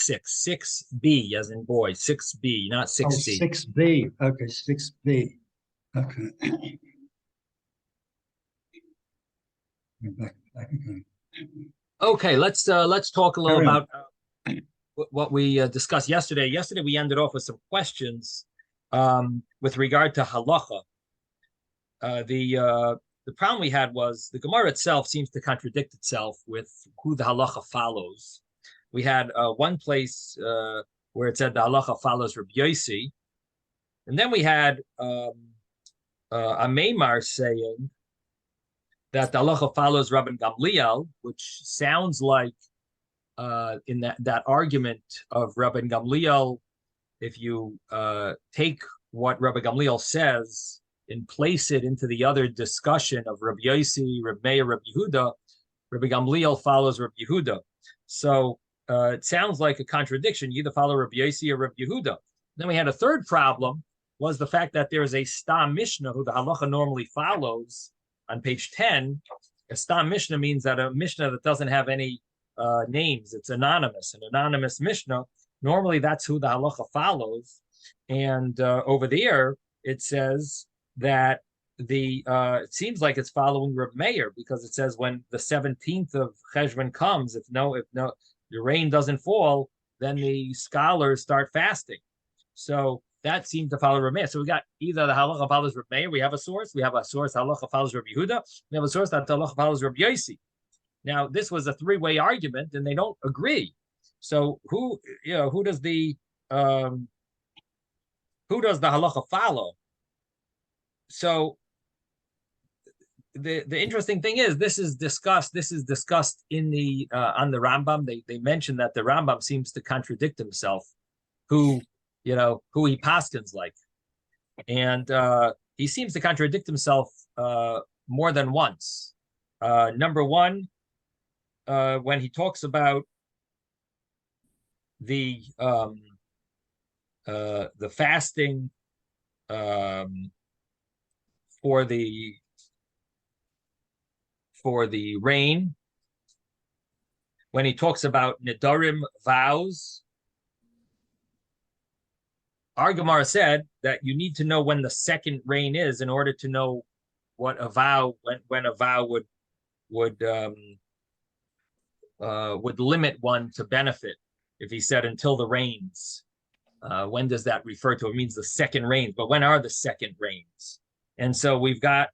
six. 6B as in boy, 6B, not 6C. Oh, 6B. Okay, 6B. Okay. Back again. Okay, let's talk a little Carry on. about what we discussed yesterday. Yesterday we ended off with some questions with regard to halacha. The problem we had was the Gemara itself seems to contradict itself with who the halacha follows. We had one place where it said the halacha follows Rabbi Yossi, and then we had a Meimar saying that the halacha follows Rabban Gamliel, which sounds like in that argument of Rabban Gamliel, if you take what Rabban Gamliel says and place it into the other discussion of Rabbi Yossi, Rabbi Meir, Rabbi Yehuda, Rabbi Gamliel follows Rabbi Yehuda. So it sounds like a contradiction. You either follow Rabbi Yossi or Rabbi Yehuda. Then we had a third problem, was the fact that there is a Stam Mishnah who the halacha normally follows on page 10. A Stam Mishnah means that a Mishnah that doesn't have any names, it's anonymous. An anonymous Mishnah, normally that's who the halacha follows. And over there, it says that it seems like it's following Reb Meir, because it says when the 17th of Cheshvan comes, if the rain doesn't fall, then the scholars start fasting. So that seemed to follow Reb Meir. So we got either the halacha follows Reb Meir, we have a source halacha follows Reb Yehuda, we have a source that halacha follows Reb Yossi. Now this was a three-way argument, and they don't agree. So who does the halacha follow? So the interesting thing is this is discussed in the on the Rambam. They mention that the Rambam seems to contradict himself, who he paskins like, and he seems to contradict himself more than once. Number one, when he talks about the fasting for the rain, when he talks about Nidarim vows, our Gemara said that you need to know when the second rain is in order to know what a vow, when a vow would limit one to benefit. If he said until the rains, when does that refer to? It means the second rains, but when are the second rains? And so we've got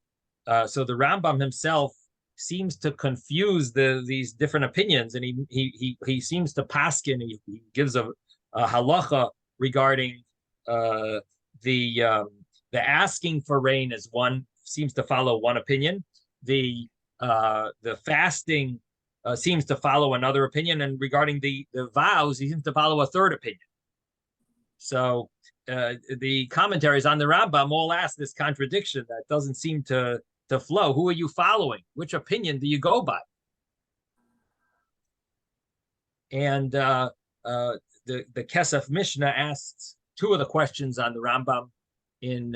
so the Rambam himself seems to confuse these different opinions, and he seems to paskin. He gives a halacha regarding the asking for rain is one, seems to follow one opinion. The fasting seems to follow another opinion, and regarding the vows, he seems to follow a third opinion. So the commentaries on the Rambam all ask this contradiction that doesn't seem to flow. Who are you following? Which opinion do you go by? And the Kesef Mishnah asks two of the questions on the Rambam in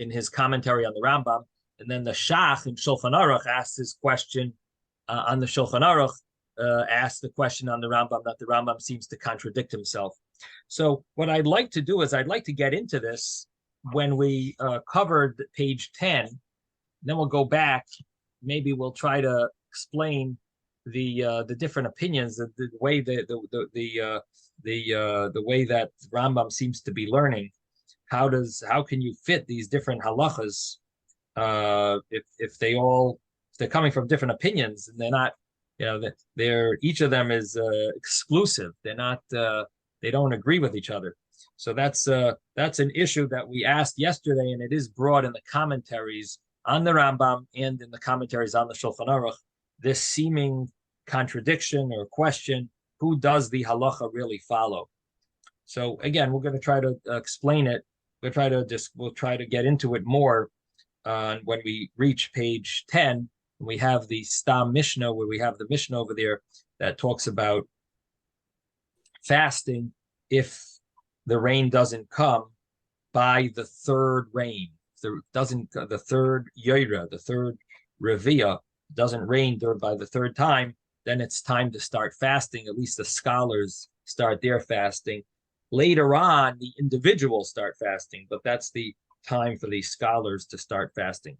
his commentary on the Rambam, and then the Shach in Shulchan Aruch asks his question on the Shulchan Aruch, asks the question on the Rambam that the Rambam seems to contradict himself. So what I'd like to do is I'd like to get into this when we covered page 10. Then we'll go back. Maybe we'll try to explain the different opinions, the way the way that Rambam seems to be learning. How can you fit these different halachas if they're coming from different opinions, and they're not, they're each of them is exclusive. They're not they don't agree with each other. So that's an issue that we asked yesterday, and it is brought in the commentaries on the Rambam and in the commentaries on the Shulchan Aruch, this seeming contradiction or question: who does the halacha really follow? So again, we're going to try to explain it. We'll try to get into it more when we reach page 10. We have the Stam Mishnah, where we have the Mishnah over there that talks about fasting if the rain doesn't come by the third rain. The third Yoira, the third Revia doesn't rain by the third time, then it's time to start fasting. At least the scholars start their fasting. Later on, the individuals start fasting, but that's the time for the scholars to start fasting.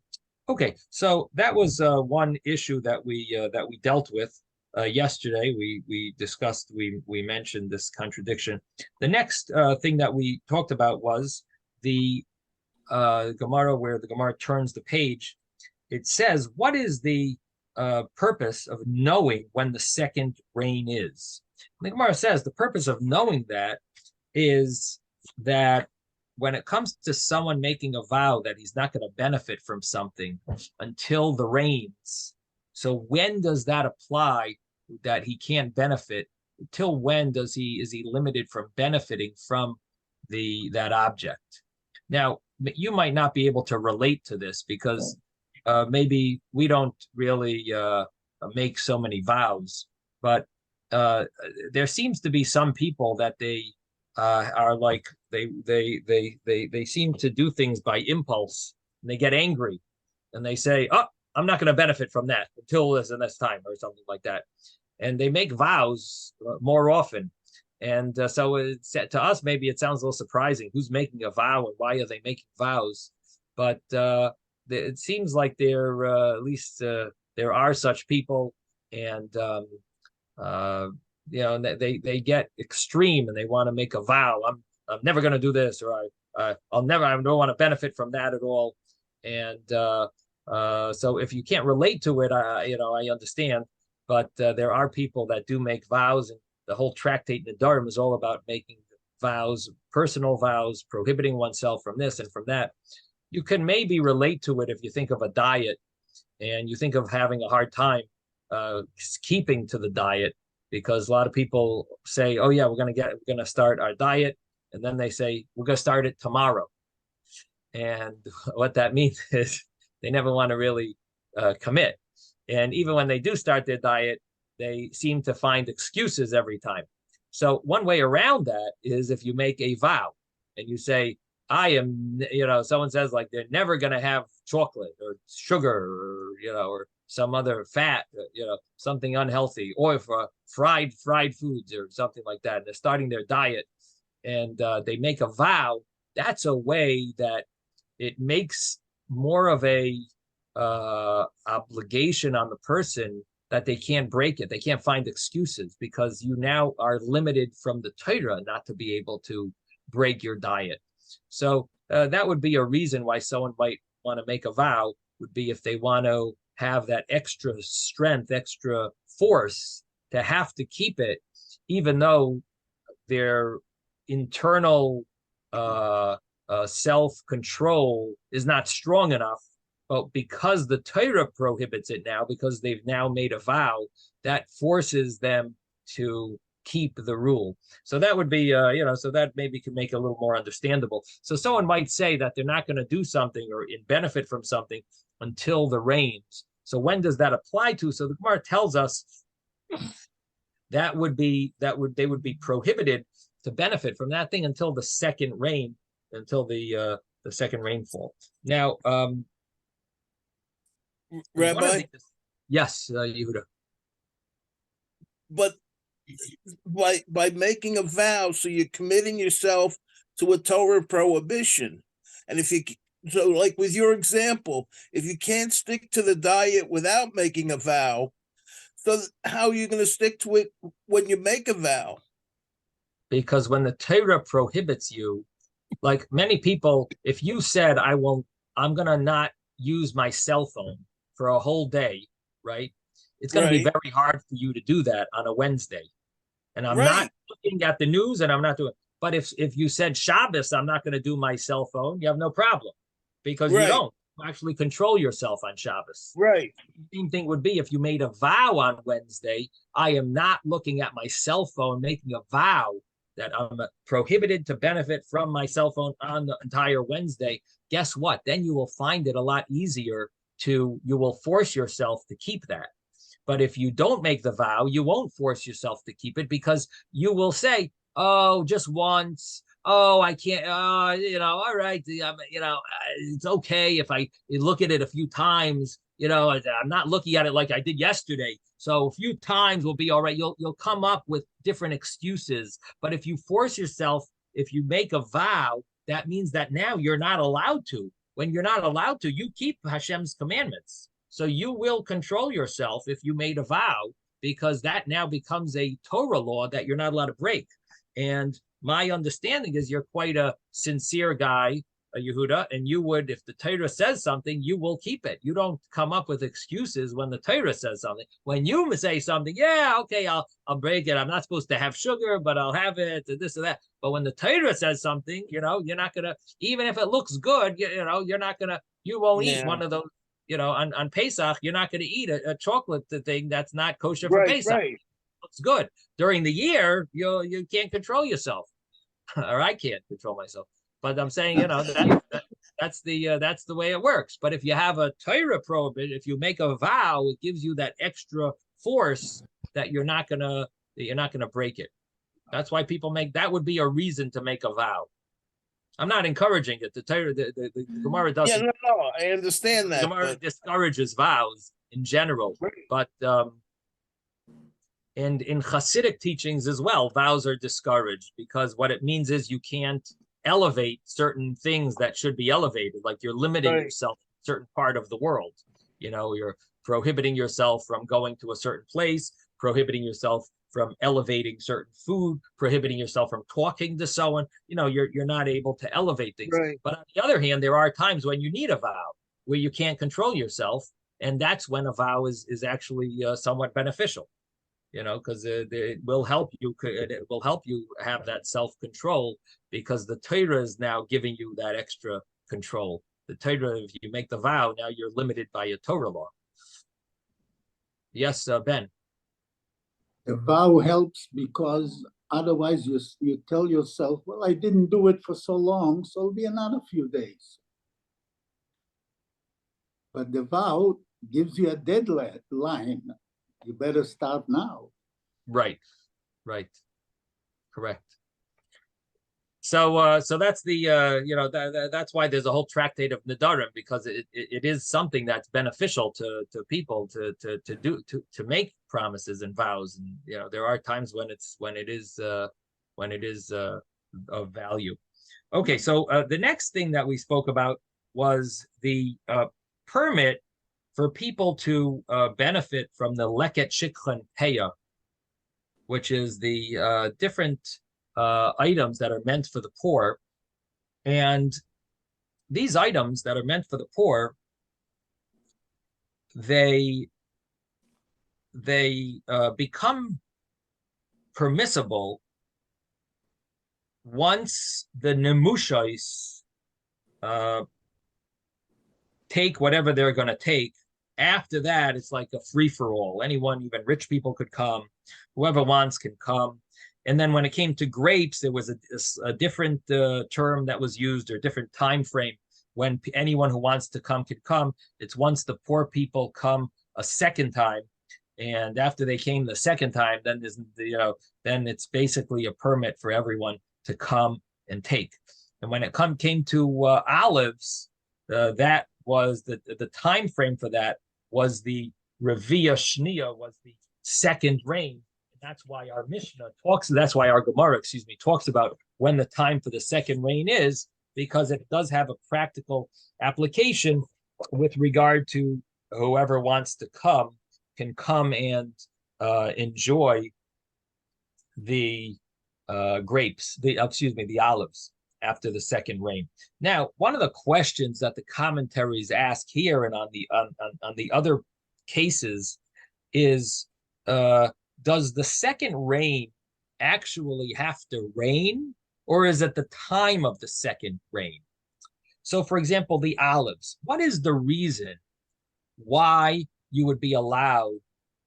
Okay, so that was one issue that we dealt with yesterday. We discussed, we mentioned this contradiction. The next thing that we talked about was the Gemara, where the Gemara turns the page. It says, what is the purpose of knowing when the second rain is? And the Gemara says the purpose of knowing that is that when it comes to someone making a vow that he's not going to benefit from something until the rains. So when does that apply that he can't benefit? Until when is he limited from benefiting from that object? Now, you might not be able to relate to this because maybe we don't really make so many vows, but there seems to be some people that they are like they seem to do things by impulse, and they get angry and they say, oh, I'm not going to benefit from that until this and this time or something like that, and they make vows more often. And so to us, maybe it sounds a little surprising who's making a vow and why are they making vows, but it seems like there at least there are such people, and they get extreme and they want to make a vow. I'm never going to do this, or I don't want to benefit from that at all. And so if you can't relate to it, I understand. But there are people that do make vows, and the whole tractate Nedarim is all about making vows, personal vows, prohibiting oneself from this and from that. You can maybe relate to it if you think of a diet and you think of having a hard time keeping to the diet, because a lot of people say, oh yeah, we're going to start our diet, and then they say we're going to start it tomorrow, and what that means is they never want to really commit. And even when they do start their diet, they seem to find excuses every time. So one way around that is if you make a vow and you say, I am, someone says like they're never going to have chocolate or sugar or some other fat, something unhealthy, or for fried foods or something like that. And they're starting their diet, and they make a vow. That's a way that it makes more of a obligation on the person that they can't break it. They can't find excuses, because you now are limited from the Torah not to be able to break your diet. So that would be a reason why someone might want to make a vow, would be if they want to have that extra strength, extra force to have to keep it, even though their internal self-control is not strong enough. But because the Torah prohibits it now, because they've now made a vow, that forces them to keep the rule. So that would be, so that maybe could make it a little more understandable. So someone might say that they're not going to do something or benefit from something until the rains. So when does that apply to? So the Gemara tells us they would be prohibited to benefit from that thing until the second rain, until the second rainfall. Now, Rabbi? Yes, Yehuda. But by making a vow, so you're committing yourself to a Torah prohibition. And so like with your example, if you can't stick to the diet without making a vow, so how are you going to stick to it when you make a vow? Because when the Torah prohibits you, like many people, if you said, I'm going to not use my cell phone for a whole day, right? It's going to be very hard for you to do that on a Wednesday. And I'm not looking at the news, and I'm not doing. But if you said Shabbos, I'm not going to do my cell phone, you have no problem, because you don't actually control yourself on Shabbos. Right. Same thing would be if you made a vow on Wednesday. I am not looking at my cell phone, making a vow that I'm prohibited to benefit from my cell phone on the entire Wednesday. Guess what? Then you will find it a lot easier you will force yourself to keep that. But if you don't make the vow, you won't force yourself to keep it, because you will say, oh, just once. Oh, I can't, all right. It's okay if I look at it a few times, I'm not looking at it like I did yesterday. So a few times will be all right. You'll come up with different excuses. But if you force yourself, if you make a vow, that means that now you're not allowed to. When you're not allowed to, you keep Hashem's commandments. So you will control yourself if you made a vow, because that now becomes a Torah law that you're not allowed to break. And my understanding is you're quite a sincere guy, Yehuda, and you would, if the Torah says something, you will keep it. You don't come up with excuses when the Torah says something. When you say something, yeah, okay, I'll break it. I'm not supposed to have sugar, but I'll have it, and this or that. But when the Torah says something, you're not gonna, even if it looks good, you're not gonna, you won't eat one of those. On Pesach, you're not going to eat a chocolate thing that's not kosher for Pesach. Right. Looks good. During the year, you can't control yourself, or I can't control myself. But I'm saying, that's the way it works. But if you have a Torah prohibition, if you make a vow, it gives you that extra force that you're not gonna break it. That's why people that would be a reason to make a vow. I'm not encouraging it. The Torah, the Gemara doesn't. Yeah, no, I understand that. The Gemara discourages vows in general, but and in Hasidic teachings as well, vows are discouraged, because what it means is you can't elevate certain things that should be elevated. Like you're limiting yourself in a certain part of the world. You're prohibiting yourself from going to a certain place, prohibiting yourself from elevating certain food, prohibiting yourself from talking to someone. You're not able to elevate things. Right. But on the other hand, there are times when you need a vow where you can't control yourself, and that's when a vow is actually somewhat beneficial. Because it will help you. It will help you have that self-control, because the Torah is now giving you that extra control. The Torah, if you make the vow, now you're limited by a Torah law. Yes, Ben. The vow helps because otherwise you tell yourself, well, I didn't do it for so long, so it'll be another few days. But the vow gives you a deadline. You better start now. Right. Correct. So that's the that's why there's a whole tractate of Nedarim, because it is something that's beneficial to people to make promises and vows, and there are times when it is of value. Okay, so the next thing that we spoke about was the permit for people to benefit from the Leket Shikhan Heya, which is the different items that are meant for the poor. And these items that are meant for the poor, they become permissible once the Nemushais take whatever they're going to take. After that, it's like a free-for-all. Anyone, even rich people, could come. Whoever wants can come. And then when it came to grapes, there was a different term that was used, or a different time frame. When anyone who wants to come could come. It's once the poor people come a second time, and after they came the second time, then then it's basically a permit for everyone to come and take. And when it came to olives, that was the time frame for that was the Revia Shnia, was the second rain. That's why our Mishnah that's why our Gemara, talks about when the time for the second rain is, because it does have a practical application with regard to whoever wants to come can come and enjoy the grapes, the olives after the second rain. Now, one of the questions that the commentaries ask here and on the other cases is, does the second rain actually have to rain, or is it the time of the second rain? So, for example, the olives. What is the reason why you would be allowed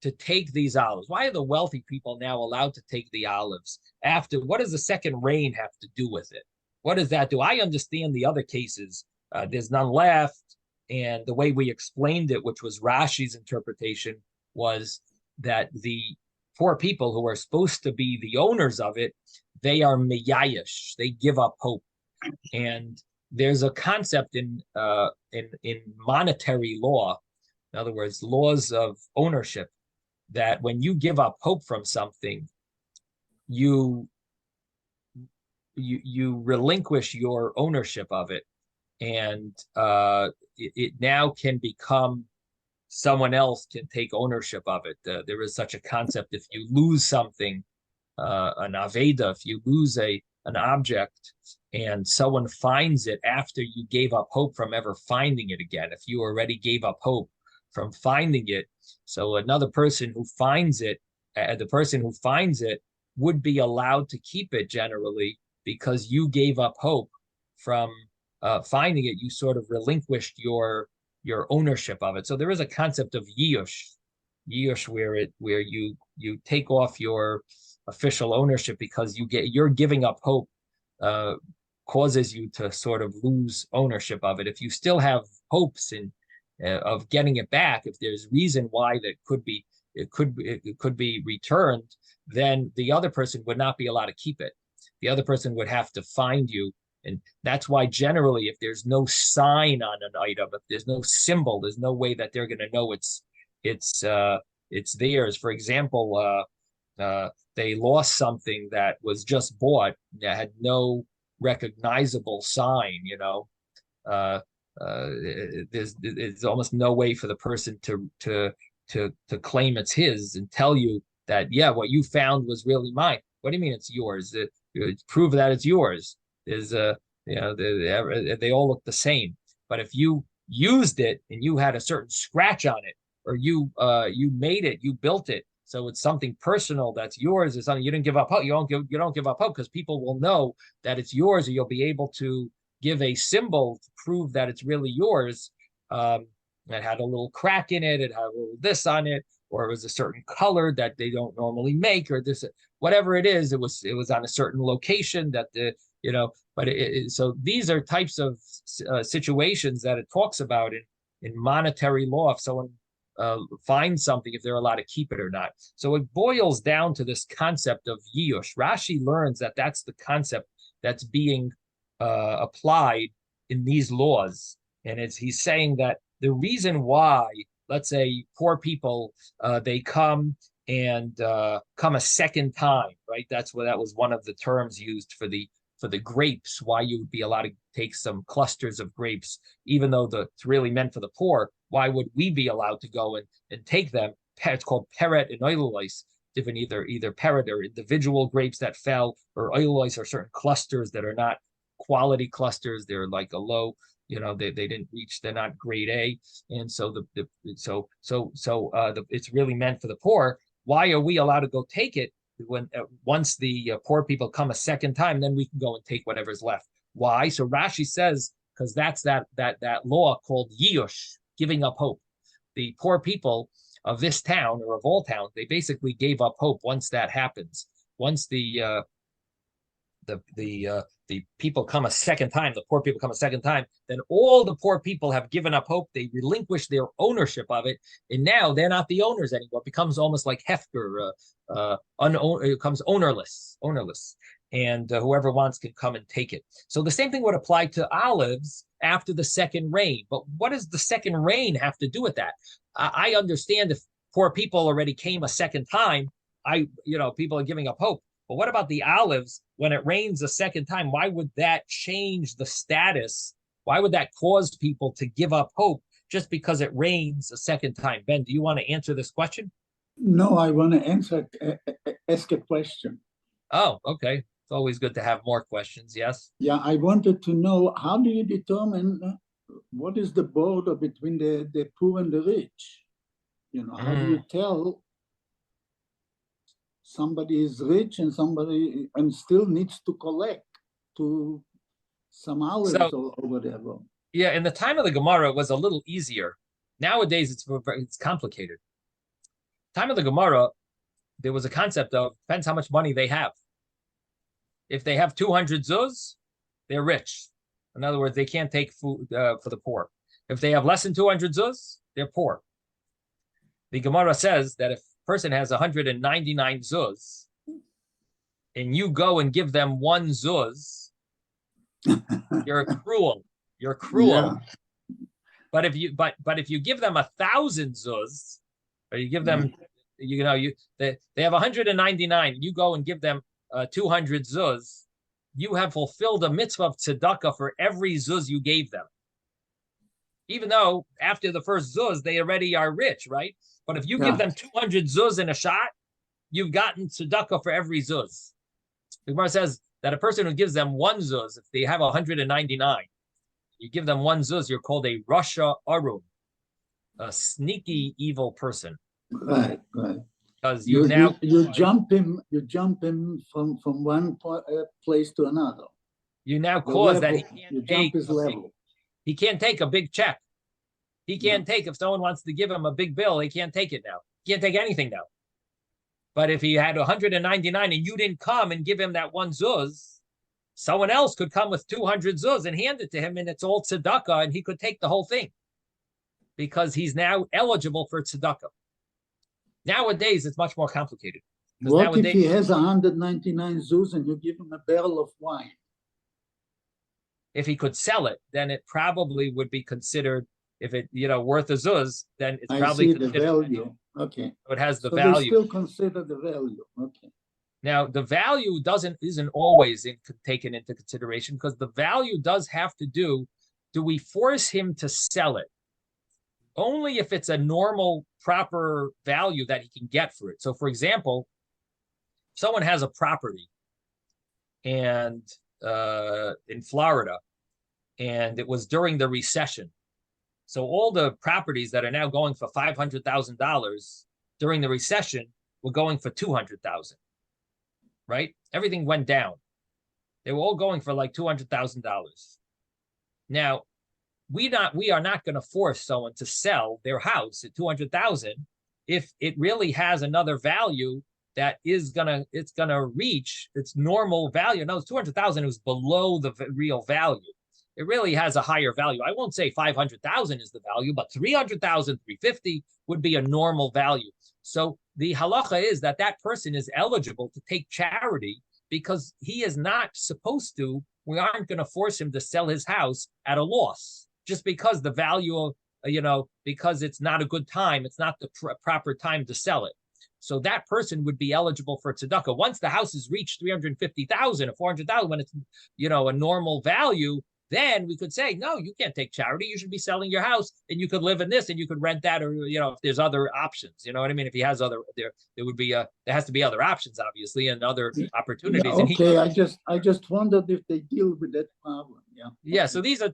to take these olives? Why are the wealthy people now allowed to take the olives after? What does the second rain have to do with it? What does that do? I understand the other cases. There's none left. And the way we explained it, which was Rashi's interpretation, was that the poor people who are supposed to be the owners of it, they are miyayish. They give up hope. And there's a concept in monetary law In other words, laws of ownership, that when you give up hope from something, you relinquish your ownership of it, and it now can become someone else can take ownership of it. There is such a concept: if you lose something, an aveda, if you lose an object and someone finds it after you gave up hope from ever finding it again, if you already gave up hope from finding it, so another person who finds it, the person who finds it would be allowed to keep it generally, because you gave up hope from finding it. You sort of relinquished your ownership of it. So there is a concept of yiush, where you take off your official ownership, because you're giving up hope causes you to sort of lose ownership of it. If you still have hopes of getting it back, if there's reason why that it could be returned, then the other person would not be allowed to keep it. The other person would have to find you. And that's why generally, if there's no sign on an item, if there's no symbol, there's no way that they're going to know it's theirs. For example, they lost something that was just bought that had no recognizable sign. There's almost no way for the person to claim it's his and tell you that, yeah, what you found was really mine. What do you mean it's yours? Prove that it's yours. Is they all look the same. But if you used it and you had a certain scratch on it, or you made it, you built it, so it's something personal that's yours, is something you didn't give up hope. You don't give up hope, because people will know that it's yours, or you'll be able to give a symbol to prove that it's really yours. It had a little crack in it, it had a little this on it, or it was a certain color that they don't normally make, or this, whatever it is, it was on a certain location that but so these are types of situations that it talks about in monetary law, if someone finds something, if they're allowed to keep it or not. So it boils down to this concept of yiush. Rashi learns that that's the concept that's being applied in these laws, and he's saying that the reason why, let's say, poor people, they come a second time, right? That was one of the terms used for the grapes, why you would be allowed to take some clusters of grapes, even though it's really meant for the poor. Why would we be allowed to go and take them? It's called peret and oilois, different either peret or individual grapes that fell, or oilois are certain clusters that are not quality clusters. They're like a low, they didn't reach, they're not grade A, and so it's really meant for the poor. Why are we allowed to go take it? When once the poor people come a second time, then we can go and take whatever's left. Why? So Rashi says, because that's that law called yiush, giving up hope. The poor people of this town, or of all towns, they basically gave up hope once that happens. Once the people come a second time, the poor people come a second time, then all the poor people have given up hope. They relinquish their ownership of it, and now they're not the owners anymore. It becomes almost like hefker, it becomes ownerless, and whoever wants can come and take it. So the same thing would apply to olives after the second rain. But what does the second rain have to do with that? I understand if poor people already came a second time, people are giving up hope. But what about the olives? When it rains a second time, why would that change the status? Why would that cause people to give up hope just because it rains a second time? Ben, do you want to answer this question? No, I want to ask a question. Oh, okay. It's always good to have more questions. Yes. Yeah, I wanted to know, how do you determine what is the border between the poor and the rich? How do you tell somebody is rich and somebody still needs to collect to some olives or whatever? Yeah, in the time of the Gemara, it was a little easier. Nowadays, it's complicated. Time of the Gemara, there was a concept of depends how much money they have. If they have 200 zuz, they're rich. In other words, they can't take food for the poor. If they have less than 200 zuz, they're poor. The Gemara says that if a person has 199 zuz, and you go and give them one zuz, you're cruel. You're cruel. But if you give them 1,000 zuz, or you give them, they have 199. You go and give them 200 zuz. You have fulfilled a mitzvah of tzedakah for every zuz you gave them. Even though after the first zuz, they already are rich, right? But if you give them 200 zuz in a shot, you've gotten tzedakah for every zuz. The Gemara says that a person who gives them one zuz, if they have 199, you give them one zuz, you're called a Rasha Arum, a sneaky, evil person. Right. Because you jump him from one place to another. You now cause that he can't take a big check. He can't take, if someone wants to give him a big bill, he can't take it now. He can't take anything now. But if he had 199 and you didn't come and give him that one zuz, someone else could come with 200 zuz and hand it to him, and it's all tzedakah, and he could take the whole thing because he's now eligible for tzedakah. Nowadays, it's much more complicated. What if he has 199 zuz and you give him a barrel of wine? If he could sell it, then it probably would be considered, if it worth a zuz, then it's probably the value. Okay. It has the so value. They still consider the value. Okay. Now the value isn't always taken into consideration, because the value does have to do we force him to sell it? Only if it's a normal, proper value that he can get for it. So for example, if someone has a property and in Florida, and it was during the recession. So all the properties that are now going for $500,000 during the recession were going for $200,000, right? Everything went down. They were all going for like $200,000. Now, we are not going to force someone to sell their house at $200,000 if it really has another value that it's gonna reach its normal value. No, it's $200,000 is below the real value. It really has a higher value. I won't say 500,000 is the value, but 300,000, 350 would be a normal value. So the halacha is that person is eligible to take charity because he is not supposed to. We aren't going to force him to sell his house at a loss just because the value of, because it's not a good time. It's not the proper time to sell it. So that person would be eligible for tzedakah. Once the house has reached 350,000 or 400,000, when it's, a normal value, then we could say, no, you can't take charity. You should be selling your house, and you could live in this, and you could rent that, or if there's other options, you know what I mean. If he has other, there would be there has to be other options, obviously, and other opportunities. Okay, and I just wondered if they deal with that problem. Yeah. So these are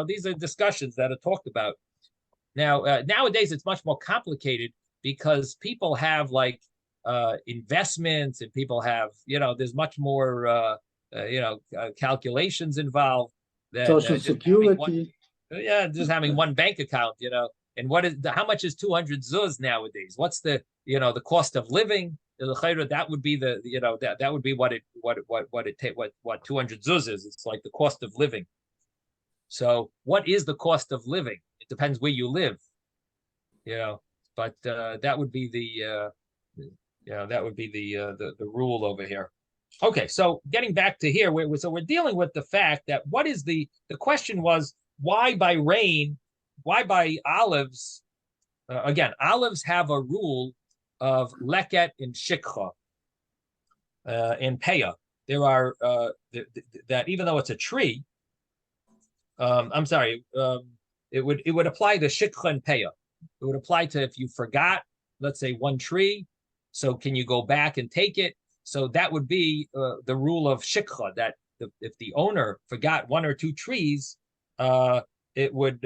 these are discussions that are talked about. Now nowadays it's much more complicated because people have investments, and people have there's much more calculations involved. Social Security. Just having one bank account, and how much is 200 zuz nowadays? What's the the cost of living? That would be that would be what 200 zuz is. It's like the cost of living. So what is the cost of living? It depends where you live, but that would be the the rule over here. Okay, so getting back to here, we're dealing with the fact that what is the question was, why by rain, why by olives? Again, olives have a rule of leket and shikha and peah. There are that even though it's a tree, it would apply to shikha and peah. It would apply to if you forgot, let's say, one tree. So can you go back and take it? So that would be the rule of shikha, that if the owner forgot one or two trees, it would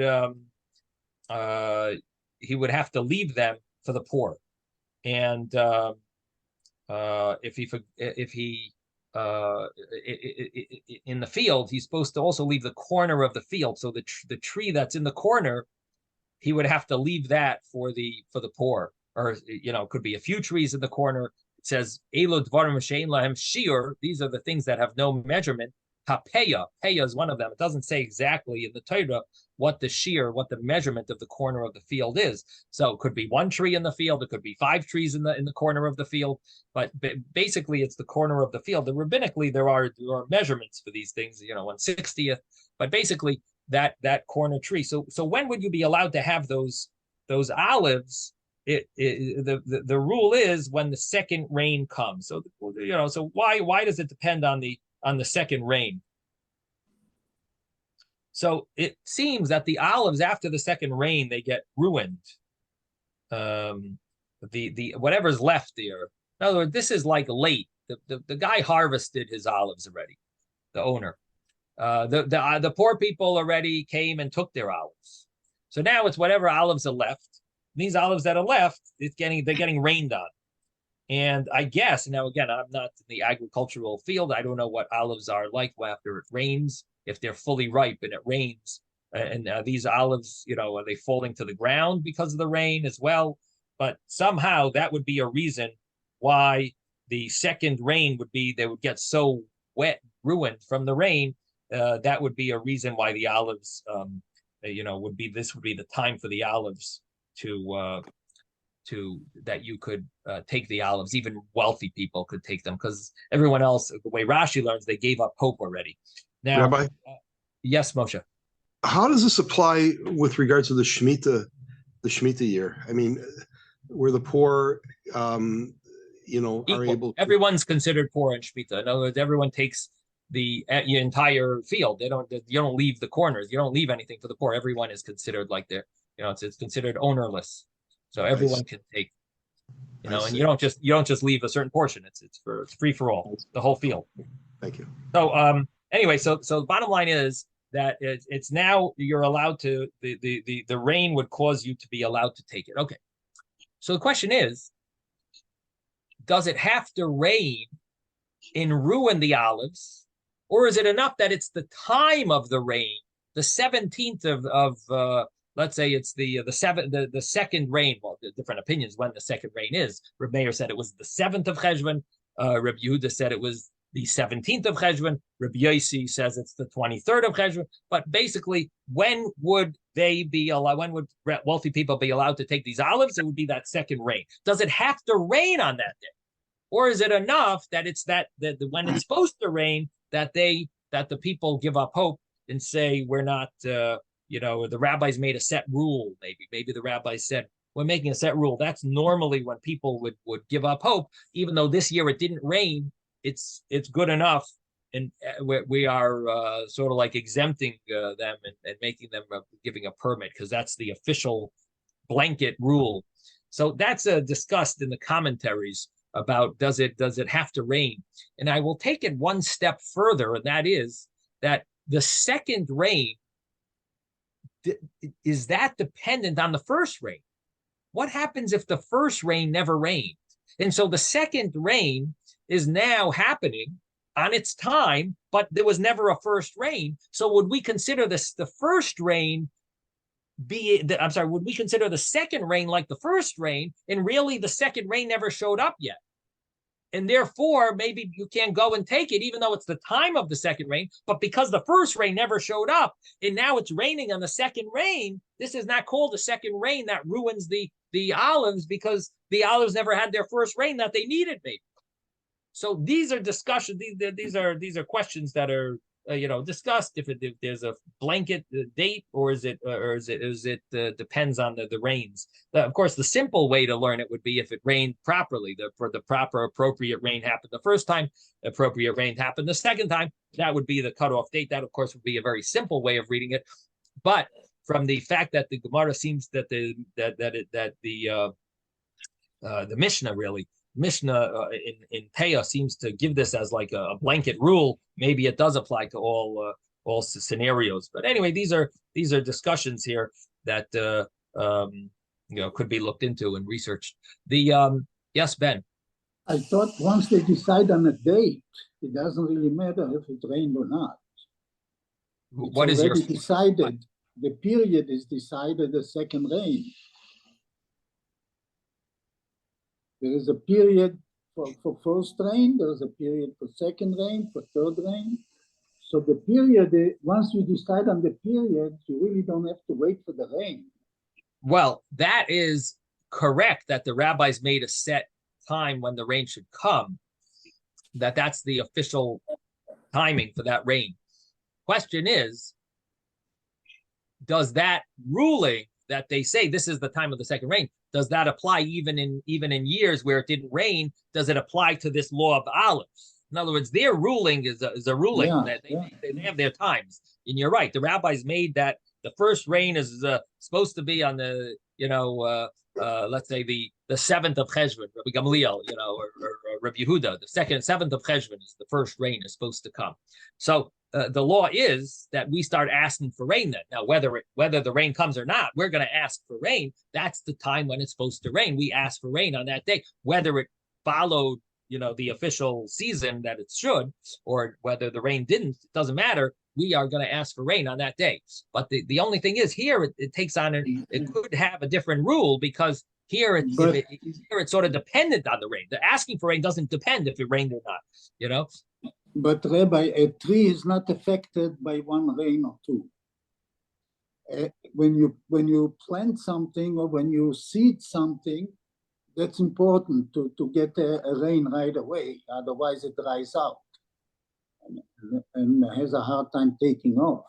he would have to leave them for the poor. And if he in the field, he's supposed to also leave the corner of the field. So the tree that's in the corner, he would have to leave that for the poor, or it could be a few trees in the corner. It says, Elo dvarim she'ein lahem shiur. These are the things that have no measurement. Hapeya is one of them. It doesn't say exactly in the Torah what the shear, what the measurement of the corner of the field is. So it could be one tree in the field. It could be 5 trees in the corner of the field. But basically, it's the corner of the field. And rabbinically, there are measurements for these things. 1/60th. But basically, that corner tree. So when would you be allowed to have those olives? The rule is when the second rain comes. So so why does it depend on the second rain? So it seems that the olives after the second rain, they get ruined. The whatever's left there. In other words, this is like late. The guy harvested his olives already, the owner. The poor people already came and took their olives. So now it's whatever olives are left. These olives that are left, they're getting rained on. And I guess, now again, I'm not in the agricultural field. I don't know what olives are like after it rains, if they're fully ripe and it rains. And these olives, are they falling to the ground because of the rain as well? But somehow that would be a reason why the second rain they would get so wet, ruined from the rain. That would be a reason why the olives, would be the time for the olives to that you could take the olives. Even wealthy people could take them, because everyone else, the way Rashi learns, they gave up hope already. Now, Rabbi, yes, Moshe. How does this apply with regards to the Shemitah year? I mean, where the poor, are able to... Everyone's considered poor in Shemitah. In other words, everyone takes the entire field. You don't leave the corners. You don't leave anything for the poor. Everyone is considered like it's considered ownerless. So everyone can take, and you don't just leave a certain portion. It's free for all, the whole field. Thank you. So anyway, so the bottom line is that it's now you're allowed to, the rain would cause you to be allowed to take it. Okay. So the question is, does it have to rain and ruin the olives, or is it enough that it's the time of the rain, the 17th of let's say it's the second rain? Well, the different opinions when the second rain is. Reb Meir said it was the 7th of Cheshvan. Reb Yehuda said it was the 17th of Cheshvan. Reb Yossi says it's the 23rd of Cheshvan. But basically, when would they be allowed? When would wealthy people be allowed to take these olives? It would be that second rain. Does it have to rain on that day, or is it enough that it's that when it's supposed to rain that the people give up hope and say we're not? The rabbis made a set rule. Maybe the rabbis said we're making a set rule. That's normally when people would give up hope, even though this year it didn't rain. It's good enough, and we are sort of like exempting them and making them giving a permit, because that's the official blanket rule. So that's discussed in the commentaries about does it have to rain. And I will take it one step further, and that is that the second rain, is that dependent on the first rain? What happens if the first rain never rained? And so the second rain is now happening on its time, but there was never a first rain. So would we consider the first rain would we consider the second rain like the first rain, and really the second rain never showed up yet? And therefore, maybe you can't go and take it, even though it's the time of the second rain. But because the first rain never showed up, and now it's raining on the second rain, this is not called the second rain that ruins the olives, because the olives never had their first rain that they needed, maybe. So these are discussions. These are questions that are discussed. If there's a blanket date, or is it depends on the rains. Of course, the simple way to learn it would be if it rained properly. For the proper appropriate rain happened the first time, appropriate rain happened the second time. That would be the cutoff date. That, of course, would be a very simple way of reading it. But from the fact that the Gemara seems that the Mishnah really. Mishnah in Peah seems to give this as like a blanket rule. Maybe it does apply to all scenarios. But anyway, these are discussions here that could be looked into and researched. Yes, Ben. I thought once they decide on a date, it doesn't really matter if it rained or not. What is your decided? The period is decided the second rain. There is a period for first rain, there is a period for second rain, for third rain. So the period, once you decide on the period, you really don't have to wait for the rain. Well, that is correct, that the rabbis made a set time when the rain should come, that's the official timing for that rain. Question is, does that ruling that they say this is the time of the second rain, does that apply even in years where it didn't rain? Does it apply to this law of the olives? In other words, their ruling is a ruling that they have their times. And you're right. The rabbis made that the first rain is supposed to be on the, let's say the 7th of Cheshvan, Rabbi Gamliel, or Rabbi Yehuda. The 7th of Cheshvan is the first rain is supposed to come. So the law is that we start asking for rain then. Now, whether the rain comes or not, we're going to ask for rain. That's the time when it's supposed to rain. We ask for rain on that day, whether it followed the official season that it should, or whether the rain didn't, it doesn't matter. We are going to ask for rain on that day. But the only thing is here, it takes on, it could have a different rule because here it's sort of dependent on the rain. The asking for rain doesn't depend if it rained or not, But Rabbi, a tree is not affected by one rain or two. When you plant something or when you seed something, that's important to get a rain right away. Otherwise, it dries out and has a hard time taking off.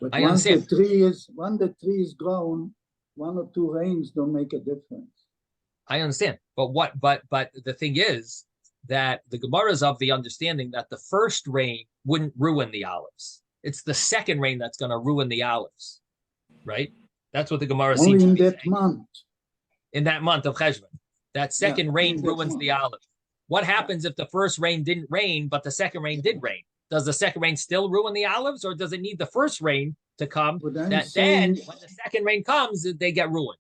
But once the tree is grown, one or two rains don't make a difference. I understand, but the thing is that the Gemara is of the understanding that the first rain wouldn't ruin the olives. It's the second rain that's going to ruin the olives, right? That's what the Gemara seems to be saying. Month. In that month of Cheshvan, that second rain ruins the olive. What happens if the first rain didn't rain, but the second rain did rain? Does the second rain still ruin the olives, or does it need the first rain to come? Then, when the second rain comes, they get ruined.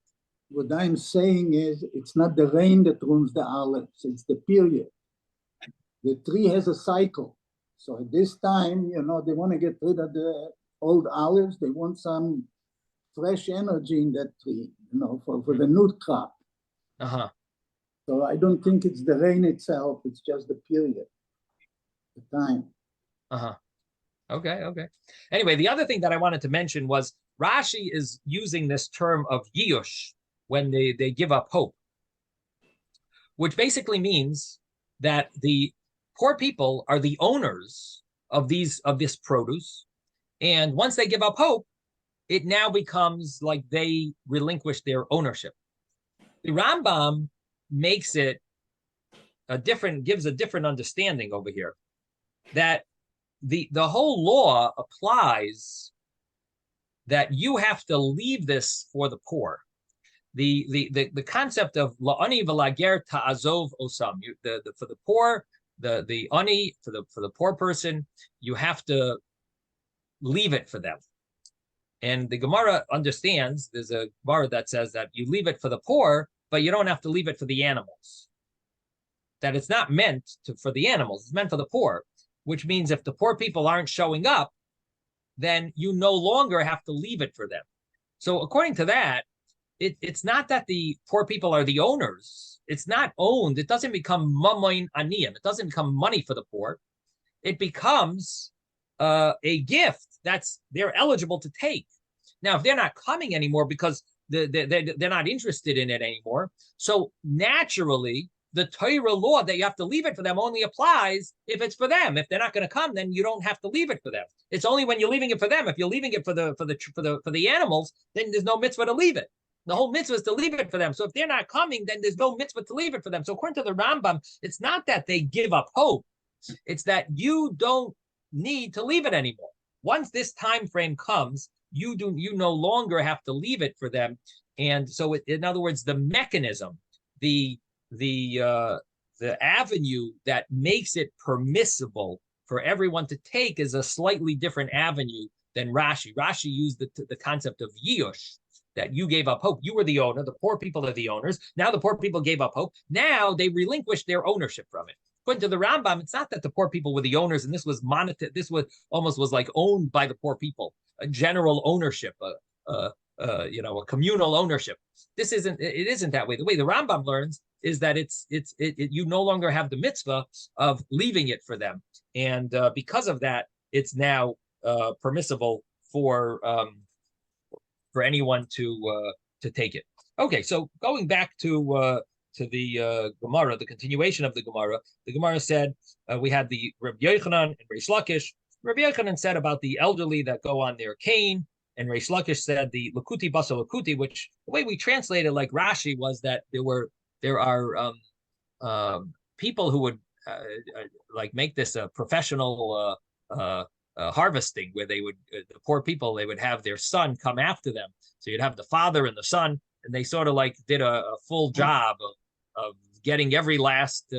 What I'm saying is, it's not the rain that ruins the olives; it's the period. The tree has a cycle, so at this time, they want to get rid of the old olives. They want some fresh energy in that tree, for the new crop. So I don't think it's the rain itself, it's just the period, the time. Okay. Anyway, the other thing that I wanted to mention was Rashi is using this term of yiyush when they give up hope, which basically means that the poor people are the owners of this produce. And once they give up hope, it now becomes like they relinquish their ownership. The Rambam makes it gives a different understanding over here, that the whole law applies that you have to leave this for the poor. The concept of la'ani v'lager ta'azov osam, for the poor, the ani, for the poor person, you have to leave it for them. And the Gemara understands, there's a Gemara that says that you leave it for the poor, but you don't have to leave it for the animals. That it's not meant for the animals, it's meant for the poor, which means if the poor people aren't showing up, then you no longer have to leave it for them. So according to that, it's not that the poor people are the owners. It's not owned. It doesn't become mamoin aniyim. It doesn't become money for the poor. It becomes a gift they're eligible to take. Now, if they're not coming anymore because they're not interested in it anymore, so naturally, the Torah law that you have to leave it for them only applies if it's for them. If they're not going to come, then you don't have to leave it for them. It's only when you're leaving it for them. If you're leaving it for the animals, then there's no mitzvah to leave it. The whole mitzvah is to leave it for them. So if they're not coming, then there's no mitzvah to leave it for them. So according to the Rambam, it's not that they give up hope. It's that you don't need to leave it anymore. Once this time frame comes, you no longer have to leave it for them. And so, in other words, the mechanism, the avenue that makes it permissible for everyone to take is a slightly different avenue than Rashi. Rashi used the concept of yiyush, that you gave up hope. You were the owner. The poor people are the owners. Now the poor people gave up hope. Now they relinquished their ownership from it. According to the Rambam, it's not that the poor people were the owners, and this was almost like owned by the poor people, a general ownership, a communal ownership. It isn't that way. The way the Rambam learns is that you no longer have the mitzvah of leaving it for them, and because of that, it's now permissible for anyone to take it. Okay, so going back to the Gemara, the continuation of the Gemara said we had the Rabbi Yochanan and Reish Lakish. Rabbi Yochanan said about the elderly that go on their cane, And Reish Lakish said the Lakuti Basa Lakuti, which the way we translated like Rashi was that there are people who would like make this a professional harvesting, where they would the poor people, they would have their son come after them. So you'd have the father and the son, and they sort of like did a full job of getting every last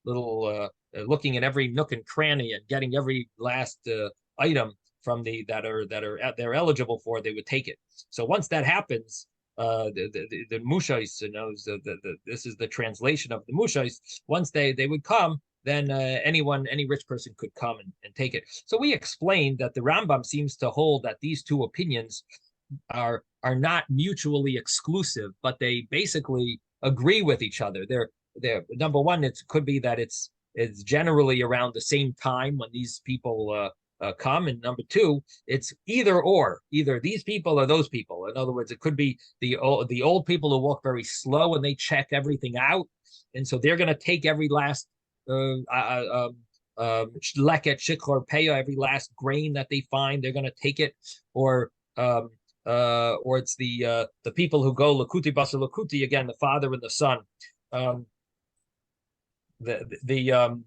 little looking at every nook and cranny and getting every last item from they're eligible for. They would take it. So once that happens, the mushais knows this is the translation of the mushais. Once they would come, then any rich person could come and take it. So we explained that the Rambam seems to hold that these two opinions are not mutually exclusive, but they basically agree with each other. They're number one, it could be that it's generally around the same time when these people come, and number two, it's either these people or those people. In other words, it could be the old people who walk very slow and they check everything out, and so they're going to take every last leket shiklor peah, every last grain that they find, they're going to take it, or it's the people who go lakuti basa lakuti, again, the father and the son. The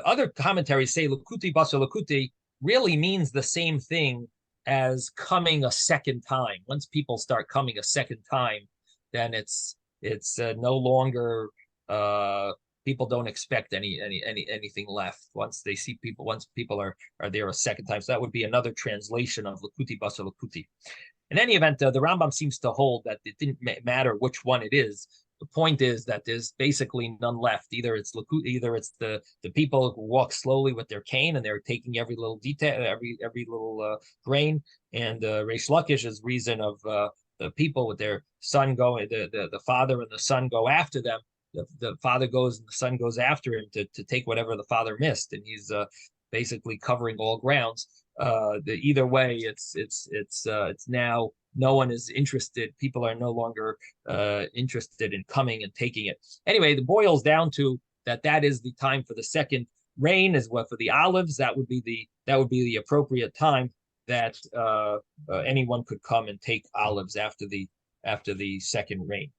other commentaries say lakuti basa lakuti really means the same thing as coming a second time. Once people start coming a second time, then it's no longer people don't expect anything left once they see people. Once people are there a second time, so that would be another translation of lakuti basa lakuti. In any event, the Rambam seems to hold that it didn't matter which one it is. The point is that there's basically none left. Either it's the people who walk slowly with their cane and they're taking every little detail, every little grain, and Reish Lakish's reason of the people with their son going, the father and the son go after them. The father goes and the son goes after him to take whatever the father missed, and he's basically covering all grounds. Either way, it's now no one is interested. People are no longer interested in coming and taking it. Anyway, it boils down to that is the time for the second rain, as well for the olives. That would be the appropriate time that anyone could come and take olives after the second rain.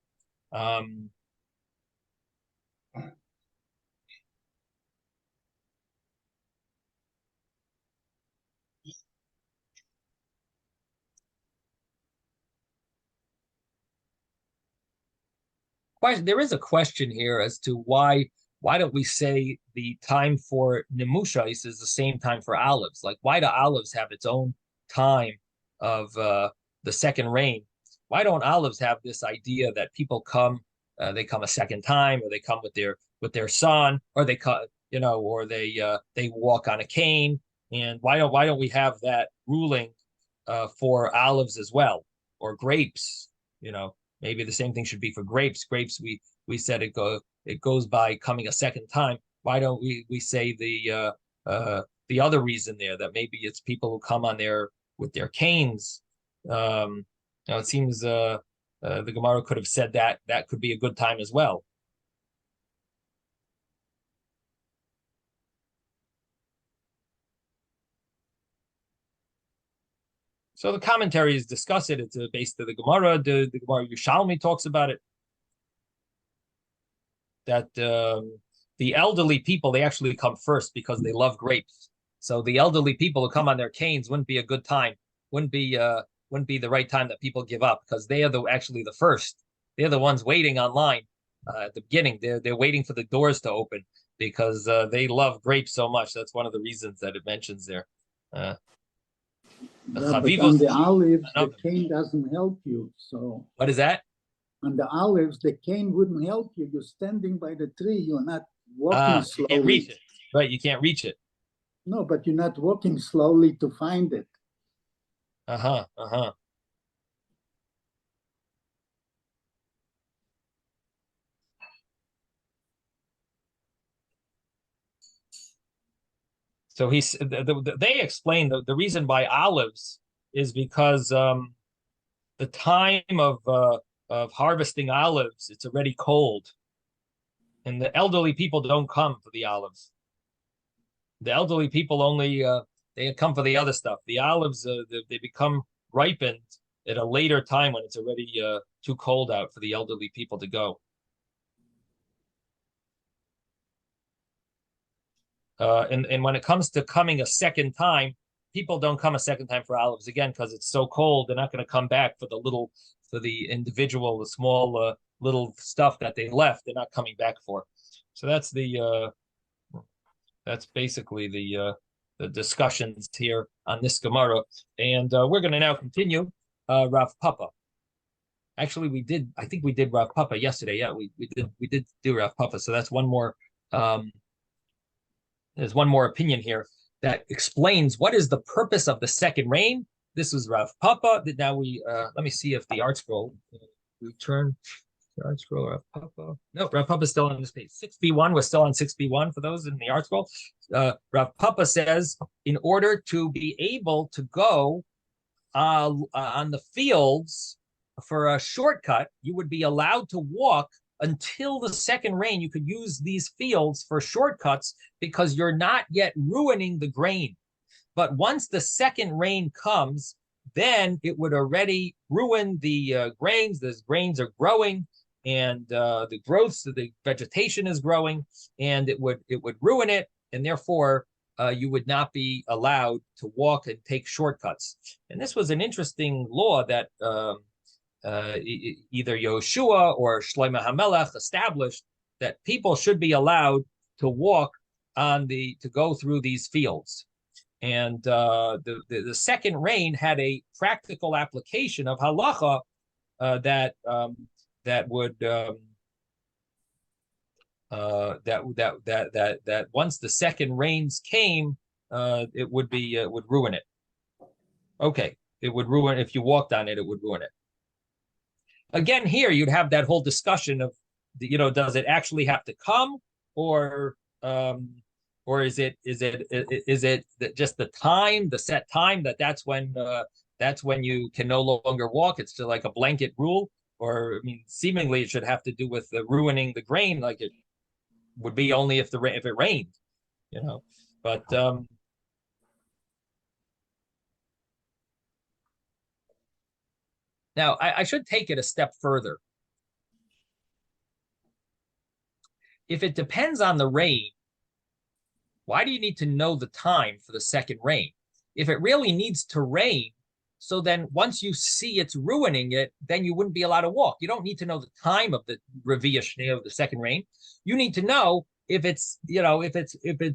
There is a question here as to why don't we say the time for nemushais is the same time for olives? Like, why do olives have its own time of the second rain? Why don't olives have this idea that people come, they come a second time, or they come with their son, or they come, or they walk on a cane? And why don't we have that ruling for olives as well, or grapes? Maybe the same thing should be for grapes. Grapes, we said it goes by coming a second time. Why don't we say the other reason there, that maybe it's people who come on with their canes? It seems the Gemara could have said that could be a good time as well. So the commentaries discuss it. It's based on the Gemara. The Gemara Yerushalmi talks about it. That the elderly people, they actually come first because they love grapes. So the elderly people who come on their canes wouldn't be a good time. Wouldn't be the right time that people give up, because they are actually the first. They're the ones waiting online at the beginning. They're waiting for the doors to open because they love grapes so much. That's one of the reasons that it mentions there. But on the olives, the cane doesn't help you. So what is that? On the olives, the cane wouldn't help you. You're standing by the tree. You're not walking slowly. You can't reach it. Right, you can't reach it. No, but you're not walking slowly to find it. So they explain the reason why olives is because the time of harvesting olives, it's already cold, and the elderly people don't come for the olives. The elderly people only They come for the other stuff. The olives, they become ripened at a later time when it's already too cold out for the elderly people to go. And when it comes to coming a second time, people don't come a second time for olives again because it's so cold. They're not going to come back for the individual, the small little stuff that they left. They're not coming back for. So that's basically the discussions here on this Gemara, and we're going to now continue Rav Papa. Actually, I think we did Rav Papa yesterday. Yeah, we did do Rav Papa. So that's one more. There's one more opinion here that explains what is the purpose of the second rain. This was Rav Papa. Now let me see if the art scroll return. Art scroll, Rav Papa. No, Rav Papa is still on this page. 6b1 was still on 6b1 for those in the art scroll. Rav Papa says, in order to be able to go on the fields for a shortcut, you would be allowed to walk until the second rain. You could use these fields for shortcuts because you're not yet ruining the grain. But once the second rain comes, then it would already ruin the grains. The grains are growing, and the growth of the vegetation is growing, and it would ruin it, and therefore you would not be allowed to walk and take shortcuts. And this was an interesting law that either Yoshua or Shlomo HaMelech established, that people should be allowed to walk to go through these fields. And the second rain had a practical application of halacha that once the second rains came, it would ruin it. Okay, it would ruin, if you walked on it, it would ruin it. Again, here you'd have that whole discussion of, does it actually have to come, or is it just the time, the set time that's when you can no longer walk? It's just like a blanket rule, or I mean, seemingly it should have to do with ruining the grain, like it would be only if it rained, But now I should take it a step further. If it depends on the rain, why do you need to know the time for the second rain? If it really needs to rain, so then once you see it's ruining it, then you wouldn't be allowed to walk. You don't need to know the time of the Revi'ah Shnei, of the second rain. You need to know if it's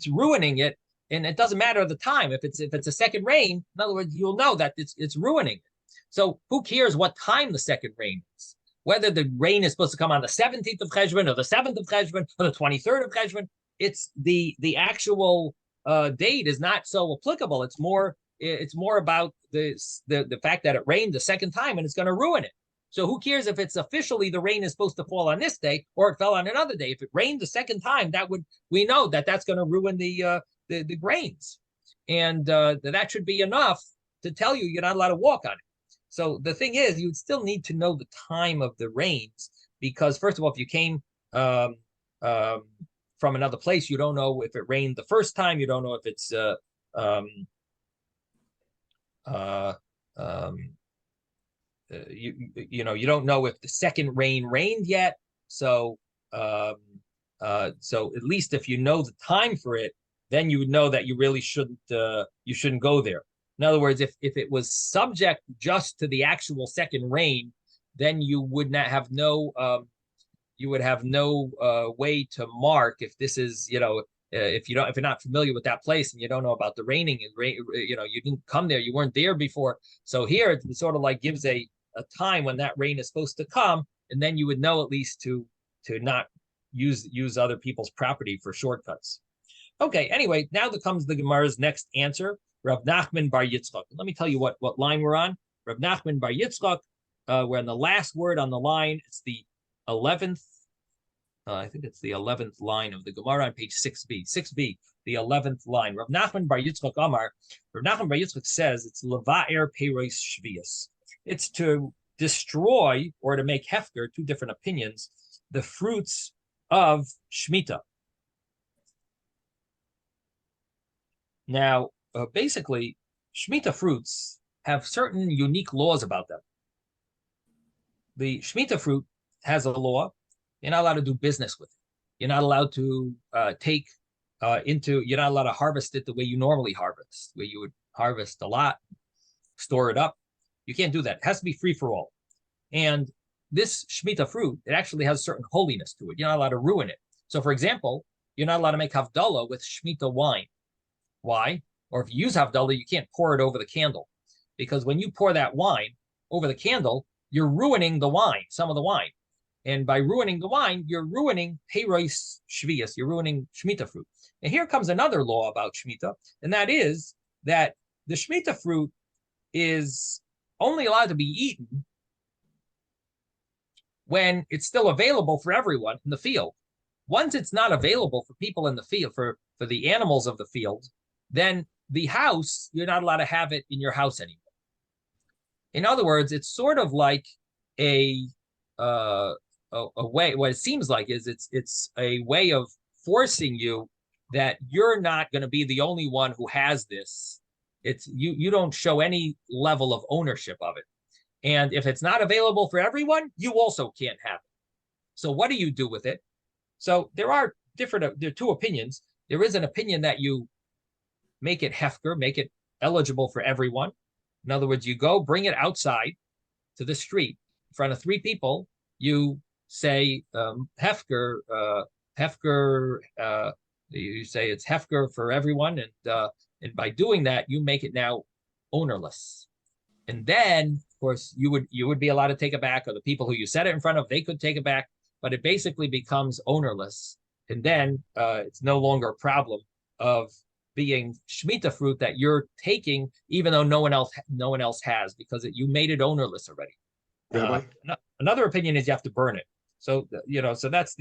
ruining it, and it doesn't matter the time. If it's a second rain, in other words, you'll know that it's ruining it. So who cares what time the second rain is? Whether the rain is supposed to come on the 17th of Cheshvan or the 7th of Cheshvan or the 23rd of Cheshvan, it's the actual date is not so applicable. It's more about the fact that it rained the second time and it's going to ruin it. So who cares if it's officially the rain is supposed to fall on this day or it fell on another day? If it rained the second time, we know that's going to ruin the grains, and that should be enough to tell you you're not allowed to walk on it. So the thing is, you would still need to know the time of the rains, because first of all, if you came from another place, you don't know if it rained the first time. You don't know if it's you don't know if the second rain rained yet. So at least if you know the time for it, then you would know that you really shouldn't go there. In other words, if it was subject just to the actual second rain, then you would not have no way to mark if this is, if you're not familiar with that place and you don't know about the raining, and you didn't come there, you weren't there before. So here it sort of like gives a time when that rain is supposed to come, and then you would know at least to not use other people's property for shortcuts. Okay, anyway, now comes the Gemara's next answer. Rav Nachman bar Yitzchok. Let me tell you what line we're on. Rav Nachman bar Yitzchok. We're on the last word on the line. It's the 11th. I think it's the 11th line of the Gemara on page 6b. 6b, the 11th line. Rav Nachman bar Yitzchok Amar. Rav Nachman bar Yitzchok says it's leva'er peiros shvius. It's to destroy or to make hefker, two different opinions, the fruits of Shemitah. Now, basically, Shemitah fruits have certain unique laws about them. The Shemitah fruit has a law. You're not allowed to do business with it. You're not allowed to you're not allowed to harvest it the way you normally harvest, where you would harvest a lot, store it up. You can't do that. It has to be free for all. And this Shemitah fruit, it actually has a certain holiness to it. You're not allowed to ruin it. So, for example, you're not allowed to make Havdalah with Shemitah wine. Why? Or if you use Havdalah, you can't pour it over the candle. Because when you pour that wine over the candle, you're ruining the wine, some of the wine. And by ruining the wine, you're ruining Peiros Shvius, you're ruining Shemitah fruit. And here comes another law about Shemitah, and that is that the Shemitah fruit is only allowed to be eaten when it's still available for everyone in the field. Once it's not available for people in the field, for the animals of the field, then the house, you're not allowed to have it in your house anymore. In other words, it's sort of like a way, what it seems like is it's a way of forcing you that you're not going to be the only one who has this. It's you don't show any level of ownership of it. And if it's not available for everyone, you also can't have it. So what do you do with it? So there are two opinions. There is an opinion that you make it hefker, make it eligible for everyone. In other words, you go bring it outside to the street in front of 3 people. You say hefker, you say it's hefker for everyone, and by doing that, you make it now ownerless. And then, of course, you would be allowed to take it back, or the people who you said it in front of, they could take it back, but it basically becomes ownerless. And then it's no longer a problem of being Shemitah fruit that you're taking, even though no one else has, because you made it ownerless already. Another opinion is you have to burn it. So so that's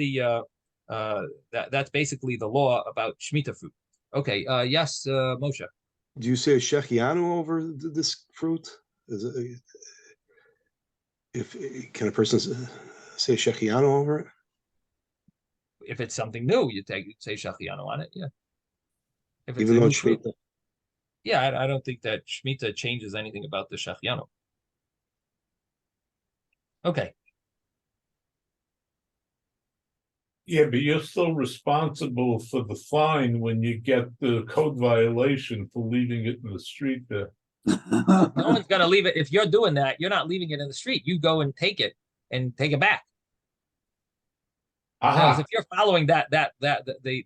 that's basically the law about Shemitah fruit. Okay, yes, Moshe. Do you say a shechianu over this fruit? Can a person say shechianu over it? If it's something new, you say shechianu on it. Yeah. If it's even though it's fruit, Shemitah. Yeah, I don't think that Shemitah changes anything about the shechianu. Okay. Yeah, but you're still responsible for the fine when you get the code violation for leaving it in the street there. No one's going to leave it. If you're doing that, you're not leaving it in the street. You go and take it back. Because if you're following the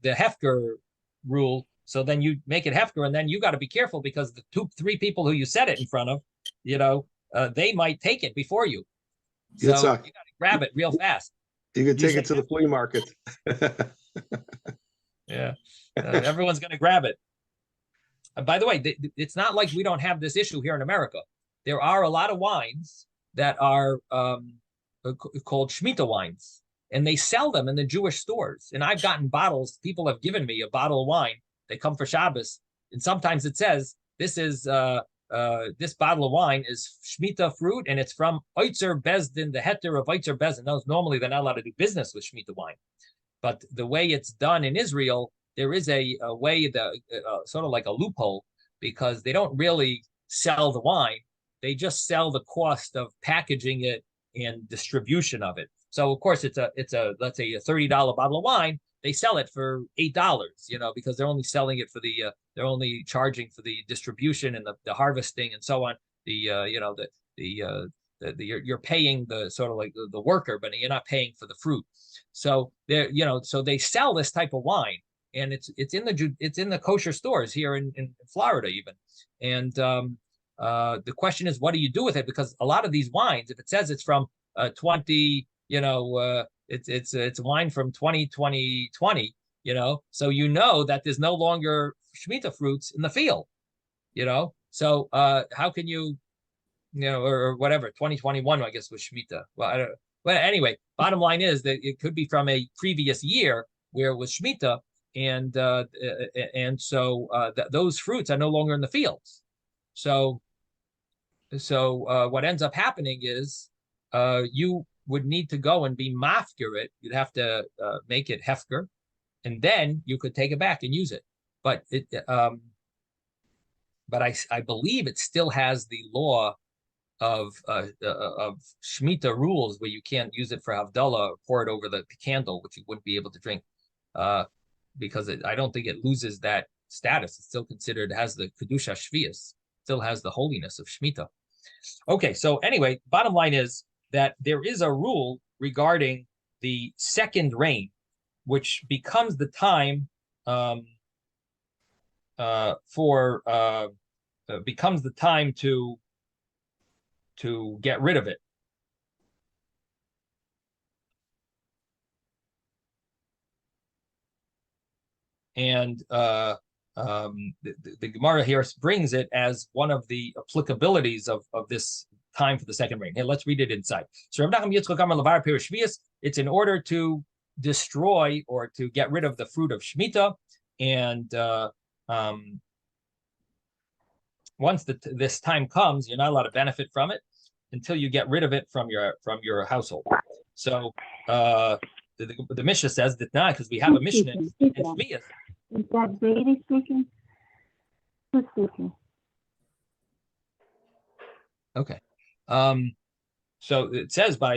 hefker rule, so then you make it hefker, and then you got to be careful because the 2-3 people who you said it in front of, they might take it before you. So you got to grab it real fast. You could take it to the flea market. Yeah, everyone's going to grab it. By the way, it's not like we don't have this issue here in America. There are a lot of wines that are called Shemitah wines, and they sell them in the Jewish stores. And I've gotten bottles. People have given me a bottle of wine. They come for Shabbos, and sometimes it says this is this bottle of wine is Shemitah fruit, and it's from Oitzer Bezdin, the heter of Oitzer Bezdin. Those normally they're not allowed to do business with Shemitah wine, but the way it's done in Israel, there is a way that sort of like a loophole, because they don't really sell the wine; they just sell the cost of packaging it and distribution of it. So of course it's a let's say a $30 bottle of wine. They sell it for $8, because they're only selling it for they're only charging for the distribution and the harvesting and so on. You're paying the sort of like the worker, but you're not paying for the fruit. So so they sell this type of wine, and it's in the kosher stores here in Florida even. And the question is, what do you do with it? Because a lot of these wines, if it says it's from 20, it's wine from 2020, so that there's no longer Shemitah fruits in the field, so how can you, or whatever, 2021, I guess, was Shemitah. Well, anyway, bottom line is that it could be from a previous year where it was Shemitah, and so those fruits are no longer in the fields. So what ends up happening is you would need to go and be mafker it. You'd have to make it hefker, and then you could take it back and use it. But but I believe it still has the law of Shemitah rules where you can't use it for Havdalah or pour it over the candle, which you wouldn't be able to drink, because I don't think it loses that status. It's still considered, has the Kedusha Shvius, still has the holiness of Shemitah. Okay, so anyway, bottom line is that there is a rule regarding the second rain, which becomes the time becomes the time to get rid of it. And the Gemara here brings it as one of the applicabilities of this time for the second rain. Here, let's read it inside. So Rav Nachman Yitzchok Amar Levar Pirish Shvius, it's in order to destroy or to get rid of the fruit of Shemitah. And once this time comes, you're not allowed to benefit from it until you get rid of it from your household. So the Mishnah says that now, because we have a Mishnah in Shvius. Is that Brady speaking? Who's speaking? Okay. So it says by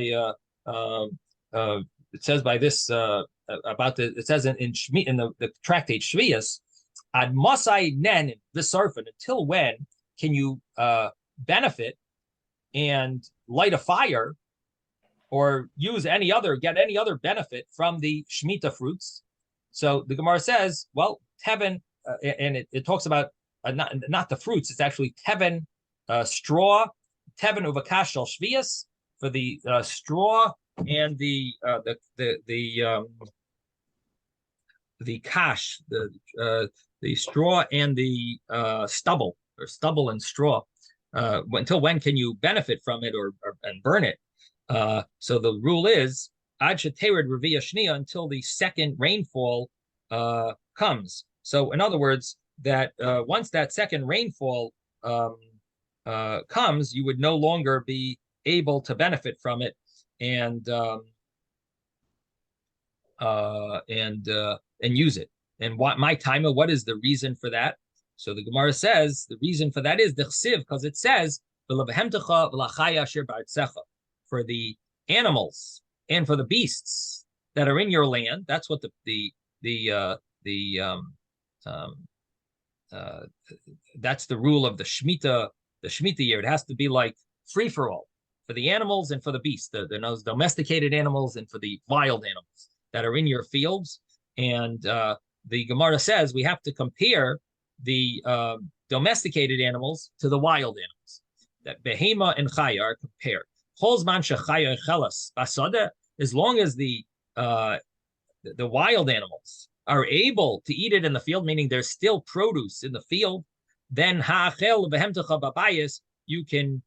this about it says in the tractate Shvius, ad masai nen v'sarfin, until when can you benefit and light a fire or get any other benefit from the Shemitah fruits? So the Gemara says, well, teven, and it talks about not the fruits, it's actually teven, straw, teven uvakashal shvius, for the straw and the kash, the straw and the stubble, or stubble and straw. Until when can you benefit from it and burn it? So the rule is ad shetered revia shnia, until the second rainfall comes. So in other words, that once that second rainfall comes, you would no longer be able to benefit from it and use it. And what is the reason for that? So the Gemara says the reason for that is the chsiv, because it says for the animals and for the beasts that are in your land. That's what that's the rule of the Shemitah year. It has to be like free for all for the animals and for the beasts, those domesticated animals and for the wild animals that are in your fields. And the Gemara says we have to compare the domesticated animals to the wild animals. That behema and chaya are compared. As long as the wild animals are able to eat it in the field, meaning there's still produce in the field, then you can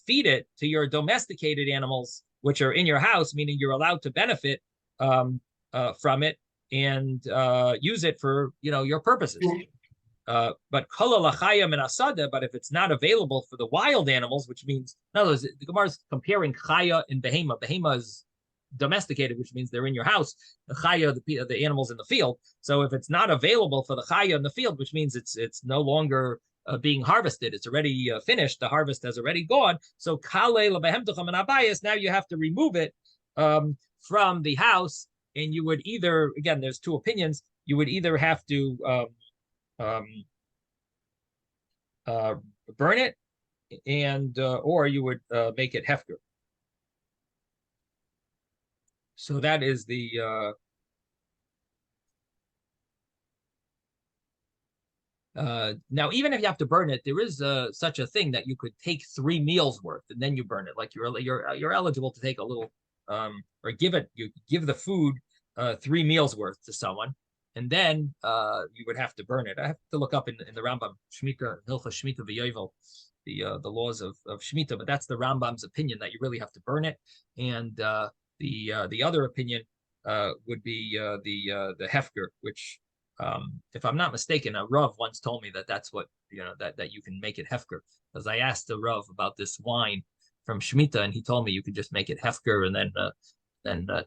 feed it to your domesticated animals, which are in your house, meaning you're allowed to benefit from it and use it for your purposes. But if it's not available for the wild animals, which means, in other words, the Gemara is comparing chaya and behema. Behema is domesticated, which means they're in your house. The chaya, the animals in the field. So if it's not available for the chaya in the field, which means it's no longer being harvested, it's already finished, the harvest has already gone. So now you have to remove it from the house, and you would either, again, there's two opinions, you would either have to burn it, and or you would make it hefker. So that is the now, even if you have to burn it, there is such a thing that you could take 3 meals worth and then you burn it. Like you're eligible to take a little or give the food 3 meals worth to someone, and then you would have to burn it. I have to look up in the Rambam Shmita Hilcha Shmita V'Yovel the laws of Shemitah, but that's the Rambam's opinion that you really have to burn it. And the other opinion would be the hefker, which if I'm not mistaken, a Rav once told me that that's what that you can make it hefker, because I asked the Rav about this wine from Shemitah, and he told me you could just make it hefker and then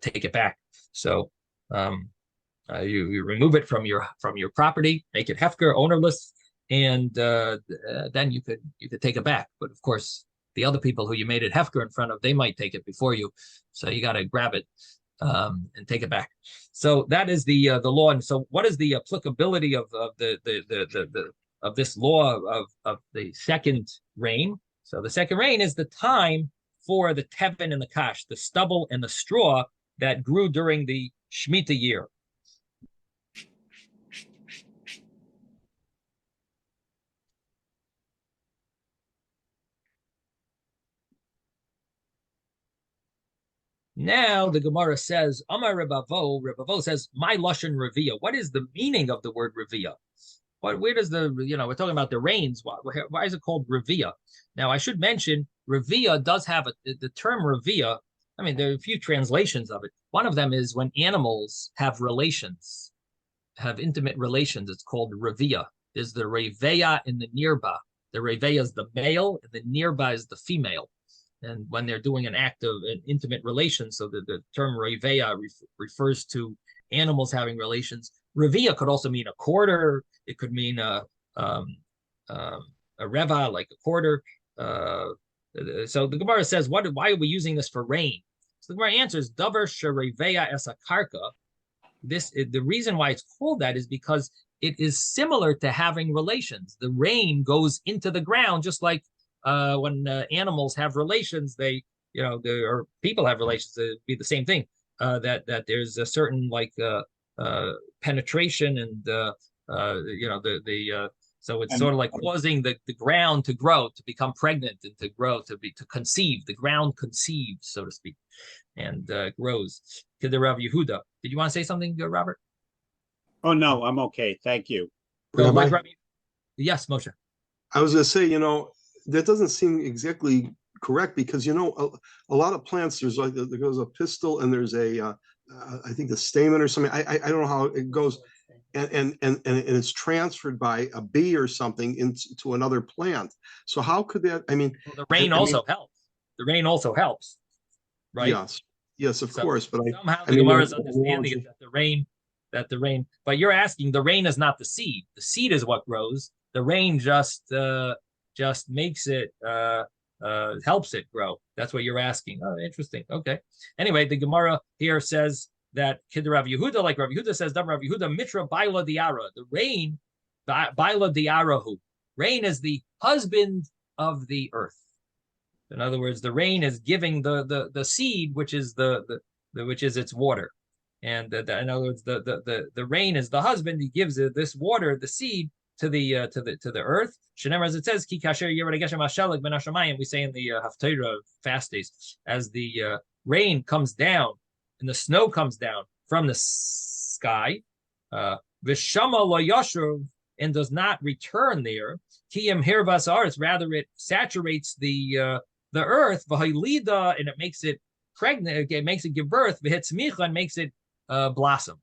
take it back. So you remove it from your property, make it hefker, ownerless, and then you could take it back. But of course, the other people who you made it hefker in front of, they might take it before you, so you got to grab it and take it back. So that is the law. And so, what is the applicability of this law of the second rain? So the second rain is the time for the tevin and the kash, the stubble and the straw that grew during the Shemitah year. Now the Gemara says, Amar Rebavo says, my lashon revia. What is the meaning of the word revia? Where does the, we're talking about the rains. Why is it called revia? Now I should mention, revia does have the term revia. I mean, there are a few translations of it. One of them is when animals have relations, have intimate relations. It's called revia. There's the reveya and the nirba. The reveya is the male, and the nirba is the female. And when they're doing an act of an intimate relation, so the term reveya refers to animals having relations. Revia could also mean a quarter. It could mean a reva, like a quarter. So the Gemara says, why are we using this for rain? So the Gemara answers, davar shereveya es akarka. The reason why it's called that is because it is similar to having relations. The rain goes into the ground, just like when animals have relations, or people have relations, it'd be the same thing. That there's a certain penetration and so it's sort of like causing the ground to grow, to become pregnant, and to grow, to conceive. The ground conceives, so to speak, and grows. To the Rav Yehuda, did you want to say something, Robert? Oh no, I'm okay. Thank you. Yes, Moshe. I was going to say, that doesn't seem exactly correct, because a lot of plants, there goes a pistil and there's I think the stamen or something. I don't know how it goes, and it's transferred by a bee or something into another plant. So how could that? I mean, the rain also helps. The rain also helps, right? Yes, of course. But somehow the Gemara's understanding is that the rain. But you're asking, the rain is not the seed. The seed is what grows. The rain just makes it, helps it grow. That's what you're asking. Oh, interesting. Okay. Anyway, the Gemara here says that Kid Rav Yehuda, like Rav Yehuda says, Rav Yehuda mitra baila diara. The rain, baila diarahu. Rain is the husband of the earth. In other words, the rain is giving the seed, which is which is its water. And in other words, the rain is the husband. He gives this water, the seed, to the earth. Shenemar, as it says, Ki kasher yered geshem hashalek ben hashamayim. We say in the Haftarah fast days, as the rain comes down and the snow comes down from the sky, v'shama lo yashuv, and does not return there. Kiyem hirvas aretz, rather it saturates the earth, v'haylida, and it makes it pregnant. It makes it give birth. V'hitzmicha, and makes it blossom.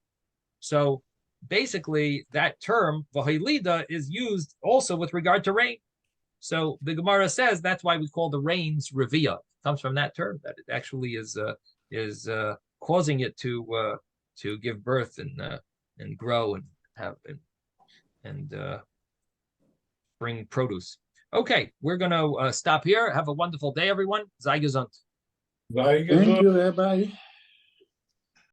So basically, that term v'haylida is used also with regard to rain. So the Gemara says that's why we call the rains revia. It comes from that term, that it actually is causing it to give birth and grow and have and bring produce. Okay, we're going to stop here. Have a wonderful day, everyone. Sei gesund. Sei Thank gesund. you, Rabbi.